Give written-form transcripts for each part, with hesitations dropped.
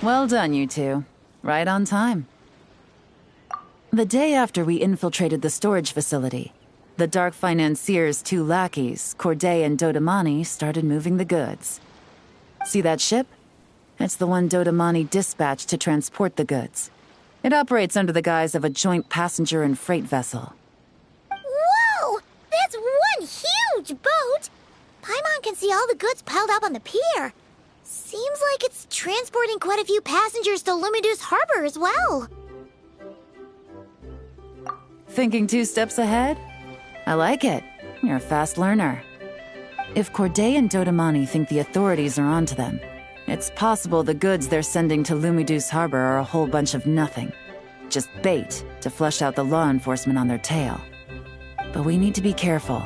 Well done, you two. Right on time. The day after we infiltrated the storage facility, the Dark Financier's two lackeys, Corday and Dodamani, started moving the goods. See that ship? It's the one Dodamani dispatched to transport the goods. It operates under the guise of a joint passenger and freight vessel. Whoa! That's one huge boat! Paimon can see all the goods piled up on the pier. Seems like it's transporting quite a few passengers to Lumidu's harbor as well. Thinking 2 steps ahead? I like it. You're a fast learner. If Corday and Dodamani think the authorities are onto them, it's possible the goods they're sending to Lumidu's harbor are a whole bunch of nothing. Just bait to flush out the law enforcement on their tail. But we need to be careful.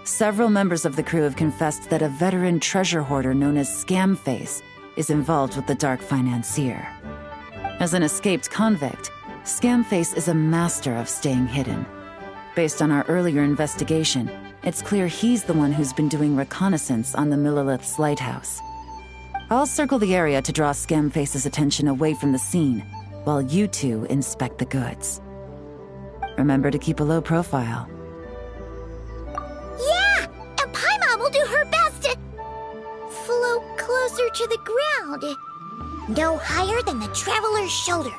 Several members of the crew have confessed that a veteran treasure hoarder known as Scamface is involved with the Dark Financier. As an escaped convict, Scamface is a master of staying hidden. Based on our earlier investigation, it's clear he's the one who's been doing reconnaissance on the Millilith's lighthouse. I'll circle the area to draw Scamface's attention away from the scene, while you two inspect the goods. Remember to keep a low profile. Yeah! And Paimon will do her best to float closer to the ground. No higher than the traveler's shoulder.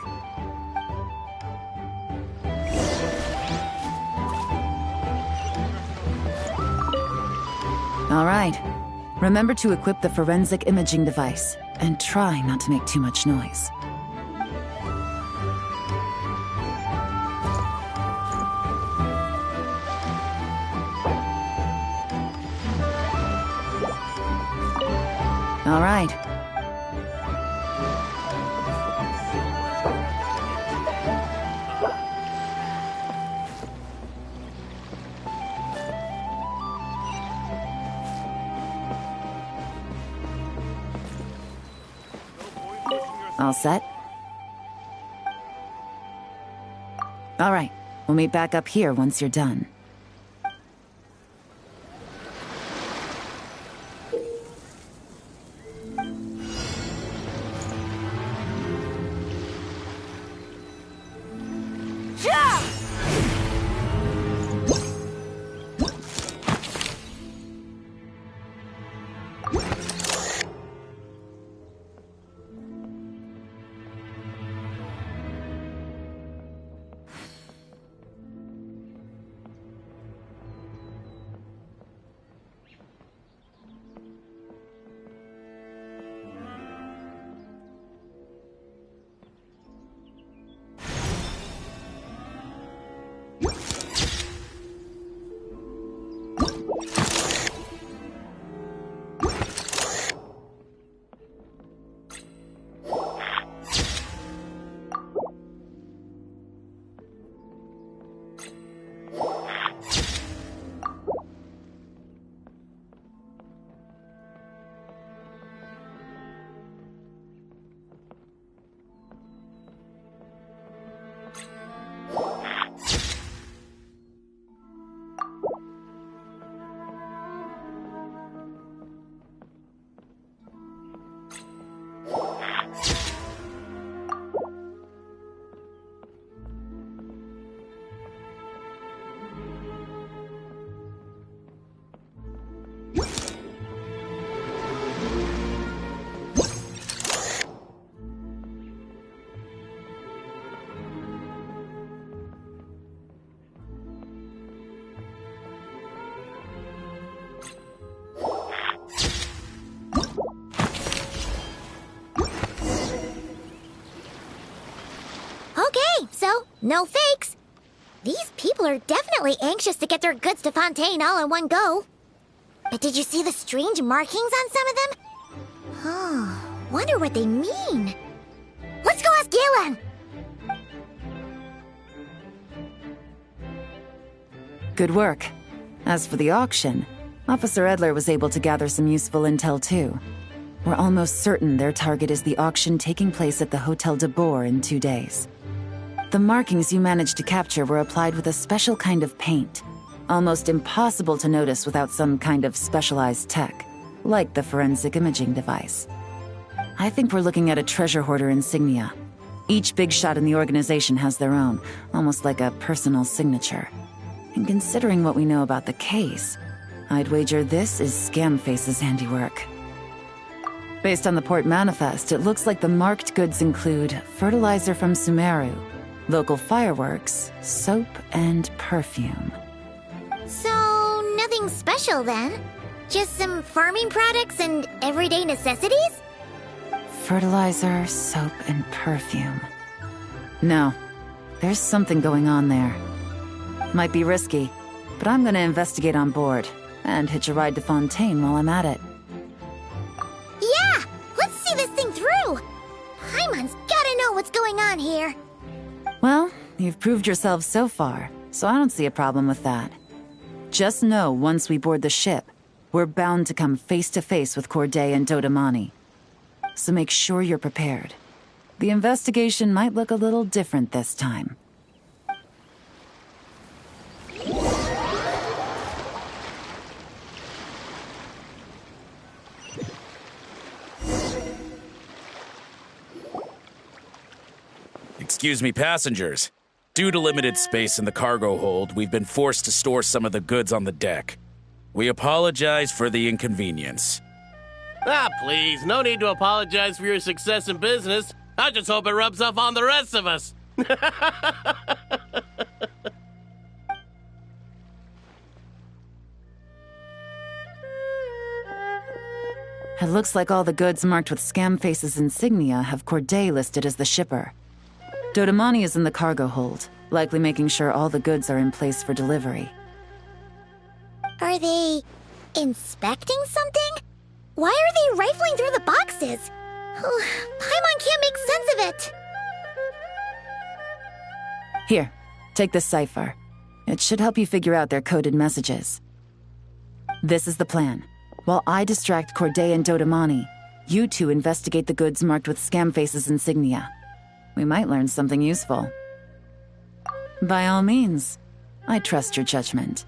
All right. Remember to equip the forensic imaging device, and try not to make too much noise. All right. All set? All right. We'll meet back up here once you're done. No fakes. These people are definitely anxious to get their goods to Fontaine all in one go. But did you see the strange markings on some of them? Oh, wonder what they mean. Let's go ask Galen! Good work. As for the auction, Officer Edler was able to gather some useful intel too. We're almost certain their target is the auction taking place at the Hotel de Boer in 2 days. The markings you managed to capture were applied with a special kind of paint, almost impossible to notice without some kind of specialized tech, like the forensic imaging device. I think we're looking at a treasure hoarder insignia. Each big shot in the organization has their own, almost like a personal signature. And considering what we know about the case, I'd wager this is Scamface's handiwork. Based on the port manifest, it looks like the marked goods include fertilizer from Sumeru, local fireworks, soap, and perfume. So, nothing special then? Just some farming products and everyday necessities? Fertilizer, soap, and perfume. No, there's something going on there. Might be risky, but I'm gonna investigate on board, and hitch a ride to Fontaine while I'm at it. Yeah! Let's see this thing through! Paimon's gotta know what's going on here. Well, you've proved yourself so far, so I don't see a problem with that. Just know once we board the ship, we're bound to come face to face with Corday and Dodamani. So make sure you're prepared. The investigation might look a little different this time. Excuse me, passengers. Due to limited space in the cargo hold, we've been forced to store some of the goods on the deck. We apologize for the inconvenience. Ah, please, no need to apologize for your success in business. I just hope it rubs off on the rest of us. It looks like all the goods marked with Scamface's insignia have Corday listed as the shipper. Dodamani is in the cargo hold, likely making sure all the goods are in place for delivery. Are they inspecting something? Why are they rifling through the boxes? Oh, Paimon can't make sense of it. Here, take this cipher. It should help you figure out their coded messages. This is the plan. While I distract Corday and Dodamani, you two investigate the goods marked with Scamface's insignia. We might learn something useful. By all means, I trust your judgment.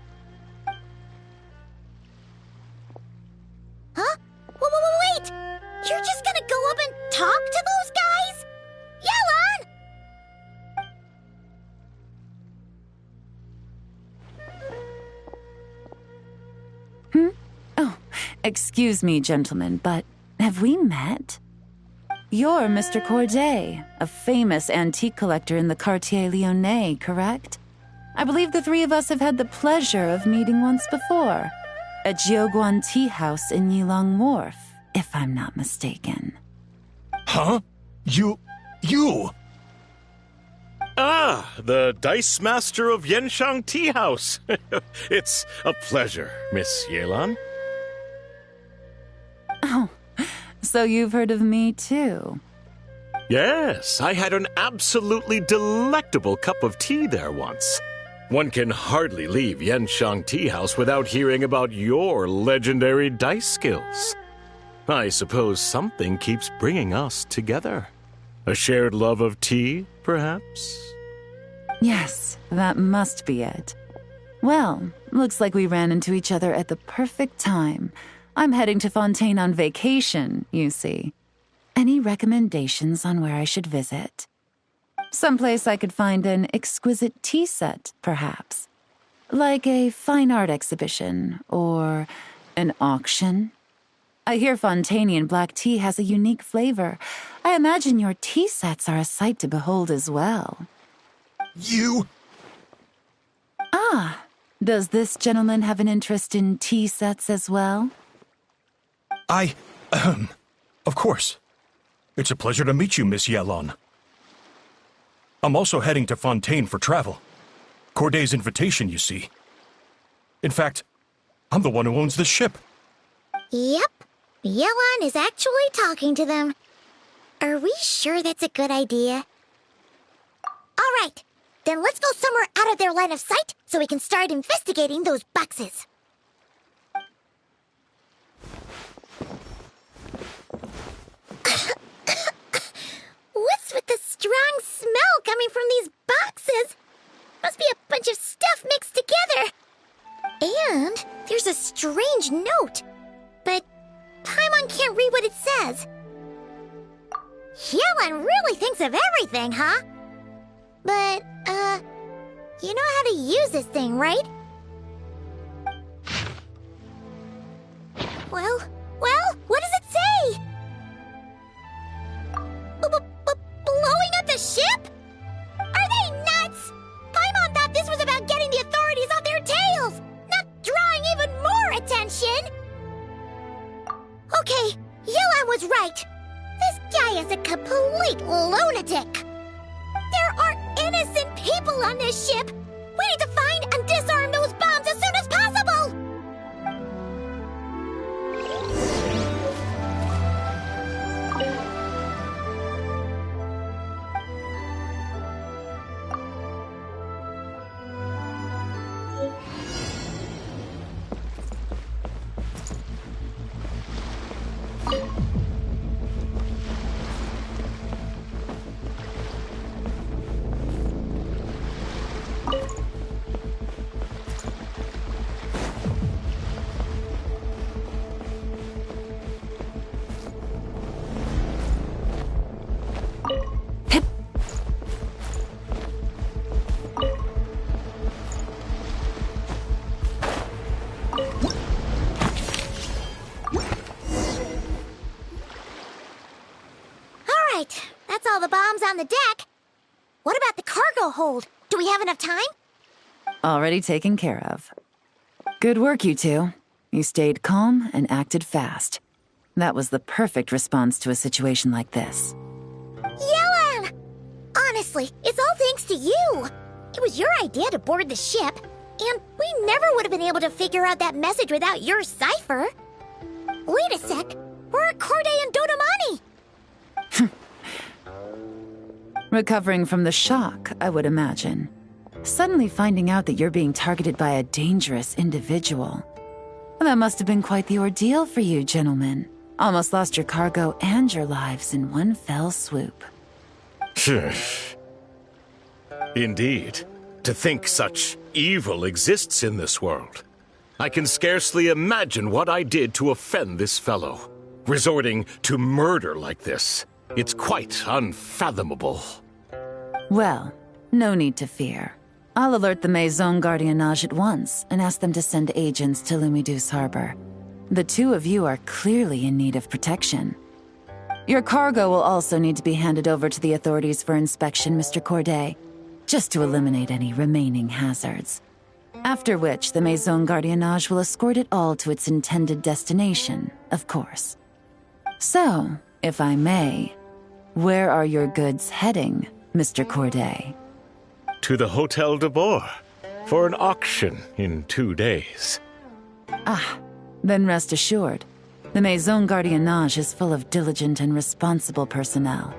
Huh? Wait! You're just gonna go up and talk to those guys? Yelan! Oh, excuse me, gentlemen, but have we met? You're Mr. Corday, a famous antique collector in the Quartier Lyonnais, correct? I believe the three of us have had the pleasure of meeting once before. At Jiuguan Tea House in Yilong Wharf, if I'm not mistaken. Huh? You... Ah, the Dice Master of Yenshang Tea House. It's a pleasure, Miss Yelan. Oh, so you've heard of me too? Yes, I had an absolutely delectable cup of tea there once. One can hardly leave Yenshang Tea House without hearing about your legendary dice skills. I suppose something keeps bringing us together. A shared love of tea, perhaps? Yes, that must be it. Well, looks like we ran into each other at the perfect time. I'm heading to Fontaine on vacation, you see. Any recommendations on where I should visit? Someplace I could find an exquisite tea set, perhaps. Like a fine art exhibition, or an auction. I hear Fontainian black tea has a unique flavor. I imagine your tea sets are a sight to behold as well. You... Ah, does this gentleman have an interest in tea sets as well? Of course. It's a pleasure to meet you, Miss Yelan. I'm also heading to Fontaine for travel. Corday's invitation, you see. In fact, I'm the one who owns this ship. Yep. Yelan is actually talking to them. Are we sure that's a good idea? All right. Then let's go somewhere out of their line of sight so we can start investigating those boxes. What's with the strong smell coming from these boxes? Must be a bunch of stuff mixed together. And there's a strange note. But Paimon can't read what it says. Yellen really thinks of everything, huh? But, you know how to use this thing, right? Well, what does it say? Blowing up the ship? Are they nuts? Paimon thought this was about getting the authorities off their tails, not drawing even more attention. Okay, Yellen was right. This guy is a complete lunatic. There are innocent people on this ship. We need to find and disarm those bombs as soon as possible. That's all the bombs on the deck. What about the cargo hold? Do we have enough time? Already taken care of. Good work, you two. You stayed calm and acted fast. That was the perfect response to a situation like this. Yellen! Honestly, it's all thanks to you. It was your idea to board the ship, and we never would have been able to figure out that message without your cipher. Wait a sec. We're at Corday and Dodomani. Recovering from the shock, I would imagine. Suddenly finding out that you're being targeted by a dangerous individual. That must have been quite the ordeal for you, gentlemen. Almost lost your cargo and your lives in one fell swoop. Indeed. To think such evil exists in this world. I can scarcely imagine what I did to offend this fellow. Resorting to murder like this. It's quite unfathomable. Well, no need to fear. I'll alert the Maison Gardiennage at once and ask them to send agents to Lumideus Harbor. The two of you are clearly in need of protection. Your cargo will also need to be handed over to the authorities for inspection, Mr. Corday, just to eliminate any remaining hazards. After which, the Maison Gardiennage will escort it all to its intended destination, of course. So, if I may, where are your goods heading, Mr. Corday? To the Hotel de Boer, for an auction in 2 days. Ah, then rest assured. The Maison Gardiennage is full of diligent and responsible personnel.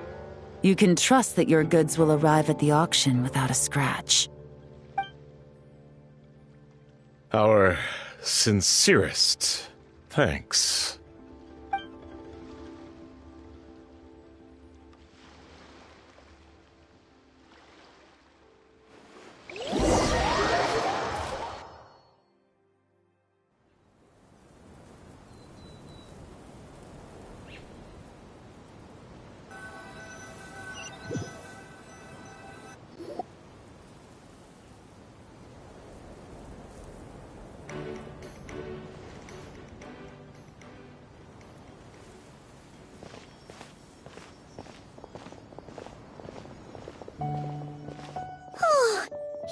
You can trust that your goods will arrive at the auction without a scratch. Our sincerest thanks.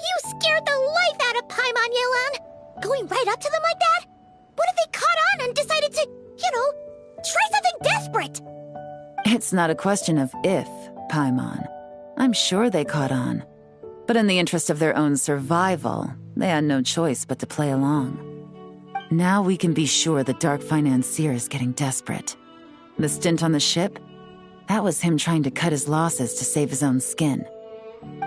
You scared the life out of Paimon, Yelan! Going right up to them like that? What if they caught on and decided to, try something desperate? It's not a question of if, Paimon. I'm sure they caught on. But in the interest of their own survival, they had no choice but to play along. Now we can be sure the dark financier is getting desperate. The stint on the ship? That was him trying to cut his losses to save his own skin.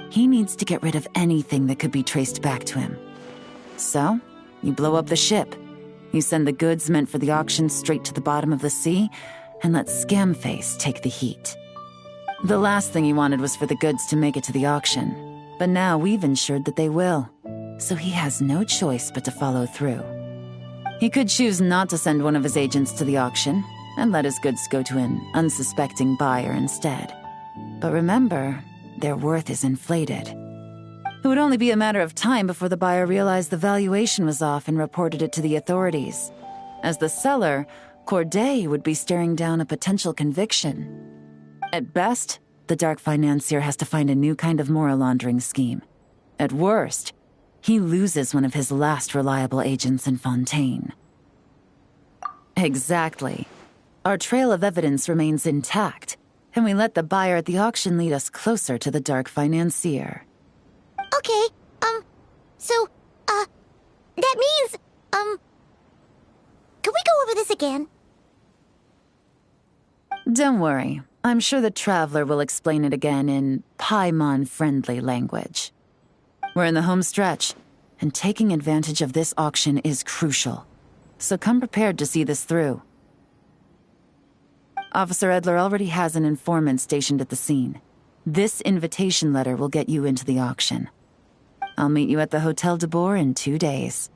He needs to get rid of anything that could be traced back to him. So, you blow up the ship. You send the goods meant for the auction straight to the bottom of the sea, and let Scamface take the heat. The last thing he wanted was for the goods to make it to the auction, but now we've ensured that they will, so he has no choice but to follow through. He could choose not to send one of his agents to the auction, and let his goods go to an unsuspecting buyer instead. But remember, their worth is inflated. It would only be a matter of time before the buyer realized the valuation was off and reported it to the authorities. As the seller, Corday would be staring down a potential conviction. At best, the dark financier has to find a new kind of money laundering scheme. At worst, he loses one of his last reliable agents in Fontaine. Exactly. Our trail of evidence remains intact, and we let the buyer at the auction lead us closer to the dark financier. Okay, that means, can we go over this again? Don't worry. I'm sure the Traveler will explain it again in Paimon-friendly language. We're in the home stretch, and taking advantage of this auction is crucial. So come prepared to see this through. Officer Edler already has an informant stationed at the scene. This invitation letter will get you into the auction. I'll meet you at the Hotel de Boer in 2 days.